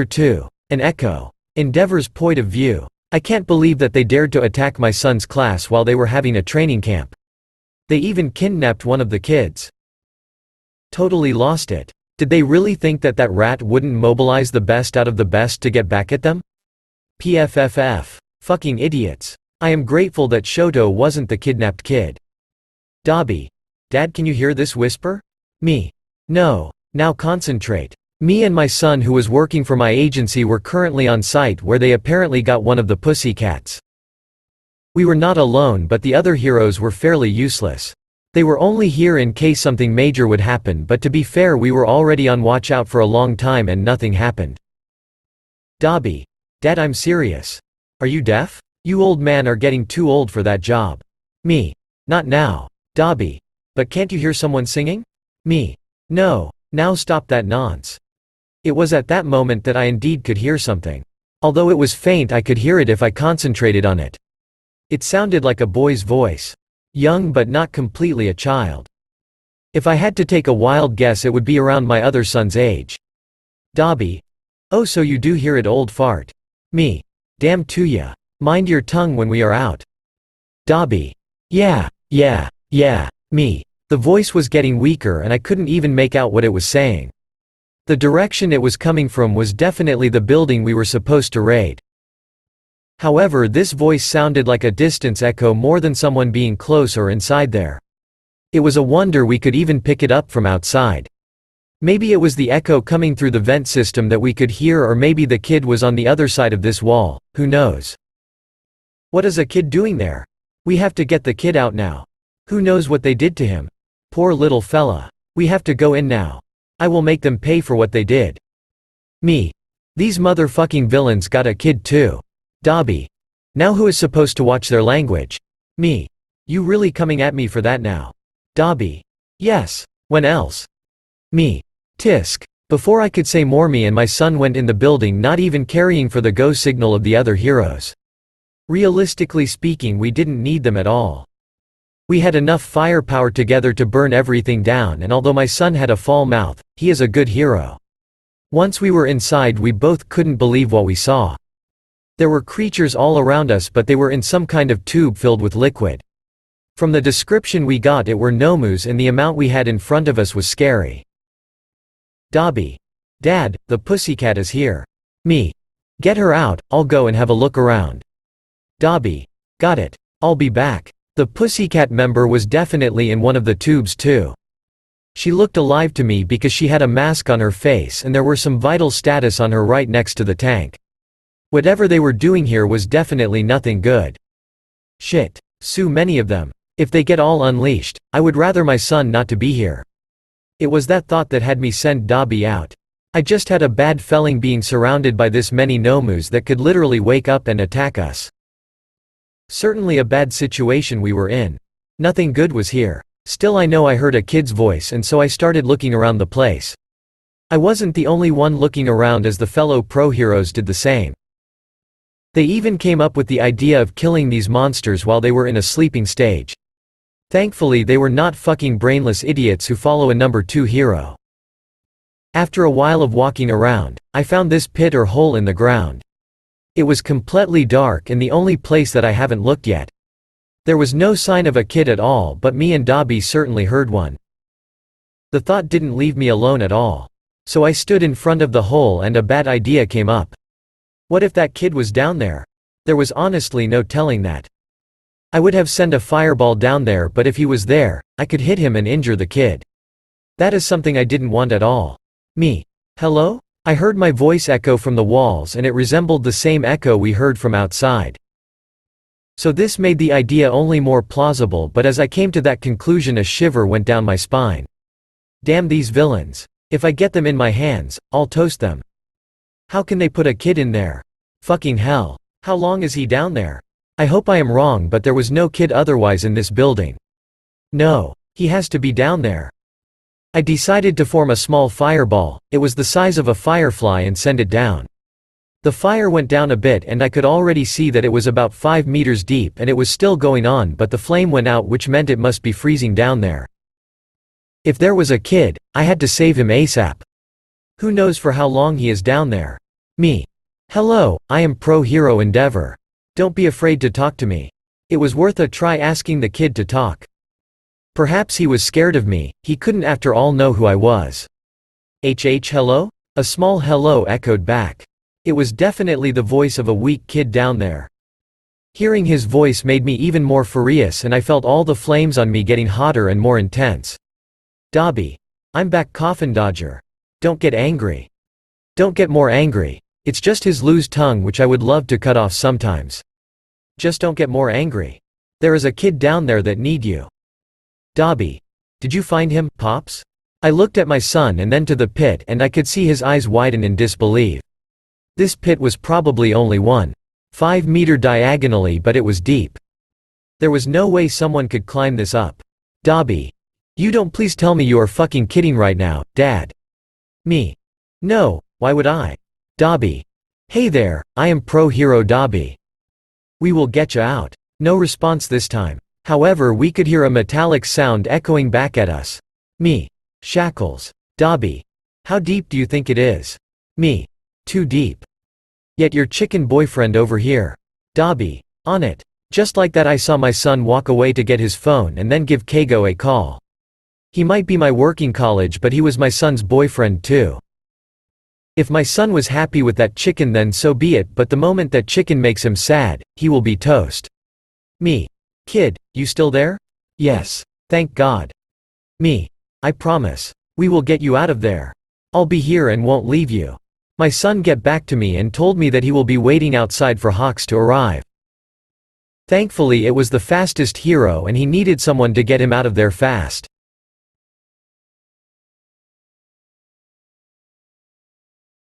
2. An echo. Endeavor's point of view. I can't believe that they dared to attack my son's class while they were having a training camp. They even kidnapped one of the kids. Totally lost it. Did they really think that that rat wouldn't mobilize the best out of the best to get back at them? PFFF. Fucking idiots. I am grateful that Shoto wasn't the kidnapped kid. Dabi. Dad, can you hear this whisper? Me. No. Now concentrate. Me and my son who was working for my agency were currently on site where they apparently got one of the pussycats. We were not alone, but the other heroes were fairly useless. They were only here in case something major would happen, but to be fair we were already on watch out for a long time and nothing happened. Dabi. Dad, I'm serious. Are you deaf? You old man are getting too old for that job. Me. Not now. Dabi. But can't you hear someone singing? Me. No. Now stop that nonce. It was at that moment that I indeed could hear something. Although it was faint, I could hear it if I concentrated on it. It sounded like a boy's voice. Young but not completely a child. If I had to take a wild guess, it would be around my other son's age. Dabi. Oh, so you do hear it, old fart. Me. Damn to ya. Mind your tongue when we are out. Dabi. Yeah. Me. The voice was getting weaker and I couldn't even make out what it was saying. The direction it was coming from was definitely the building we were supposed to raid. However, this voice sounded like a distance echo more than someone being close or inside there. It was a wonder we could even pick it up from outside. Maybe it was the echo coming through the vent system that we could hear, or maybe the kid was on the other side of this wall, who knows. What is a kid doing there? We have to get the kid out now. Who knows what they did to him? Poor little fella. We have to go in now. I will make them pay for what they did. Me. These motherfucking villains got a kid too. Dabi. Now who is supposed to watch their language? Me. You really coming at me for that now? Dabi. Yes. When else? Me. Tisk. Before I could say more, me and my son went in the building, not even carrying for the go signal of the other heroes. Realistically speaking, we didn't need them at all. We had enough firepower together to burn everything down, and although my son had a foul mouth, he is a good hero. Once we were inside, we both couldn't believe what we saw. There were creatures all around us, but they were in some kind of tube filled with liquid. From the description we got, it were Nomus, and the amount we had in front of us was scary. Dabi. Dad, the pussycat is here. Me. Get her out, I'll go and have a look around. Dabi. Got it. I'll be back. The pussycat member was definitely in one of the tubes too. She looked alive to me because she had a mask on her face and there were some vital status on her right next to the tank. Whatever they were doing here was definitely nothing good. Shit. So many of them. If they get all unleashed, I would rather my son not to be here. It was that thought that had me send Dabi out. I just had a bad feeling being surrounded by this many Nomus that could literally wake up and attack us. Certainly a bad situation we were in. Nothing good was here. Still, I know I heard a kid's voice, and so I started looking around the place. I wasn't the only one looking around, as the fellow pro heroes did the same. They even came up with the idea of killing these monsters while they were in a sleeping stage. Thankfully they were not fucking brainless idiots who follow a number 2 hero. After a while of walking around, I found this pit or hole in the ground. It was completely dark and the only place that I haven't looked yet. There was no sign of a kid at all, but me and Dabi certainly heard one. The thought didn't leave me alone at all. So I stood in front of the hole and a bad idea came up. What if that kid was down there? There was honestly no telling that. I would have sent a fireball down there, but if he was there, I could hit him and injure the kid. That is something I didn't want at all. Me. Hello? I heard my voice echo from the walls and it resembled the same echo we heard from outside. So this made the idea only more plausible, but as I came to that conclusion a shiver went down my spine. Damn these villains. If I get them in my hands, I'll toast them. How can they put a kid in there? Fucking hell. How long is he down there? I hope I am wrong, but there was no kid otherwise in this building. No. He has to be down there. I decided to form a small fireball, it was the size of a firefly, and send it down. The fire went down a bit and I could already see that it was about 5 meters deep and it was still going on, but the flame went out, which meant it must be freezing down there. If there was a kid, I had to save him ASAP. Who knows for how long he is down there. Me. Hello, I am pro-hero Endeavor. Don't be afraid to talk to me. It was worth a try asking the kid to talk. Perhaps he was scared of me, he couldn't after all know who I was. Hello? A small hello echoed back. It was definitely the voice of a weak kid down there. Hearing his voice made me even more furious and I felt all the flames on me getting hotter and more intense. Dobby. I'm back, Coffin Dodger. Don't get angry. Don't get more angry. It's just his loose tongue which I would love to cut off sometimes. Just don't get more angry. There is a kid down there that need you. Dobby. Did you find him, Pops? I looked at my son and then to the pit and I could see his eyes widen in disbelief. This pit was probably only 1.5 meters diagonally but it was deep. There was no way someone could climb this up. Dobby. You don't please tell me you are fucking kidding right now, Dad. Me. No, why would I? Dobby. Hey there, I am pro-hero Dobby. We will get you out. No response this time. However, we could hear a metallic sound echoing back at us. Me. Shackles. Dobby. How deep do you think it is? Me. Too deep. Yet your chicken boyfriend over here. Dobby. On it. Just like that I saw my son walk away to get his phone and then give Kago a call. He might be my working college but he was my son's boyfriend too. If my son was happy with that chicken then so be it, but the moment that chicken makes him sad, he will be toast. Me. Kid, you still there? Yes. Thank God. Me. I promise. We will get you out of there. I'll be here and won't leave you. My son get back to me and told me that he will be waiting outside for Hawks to arrive. Thankfully it was the fastest hero and he needed someone to get him out of there fast.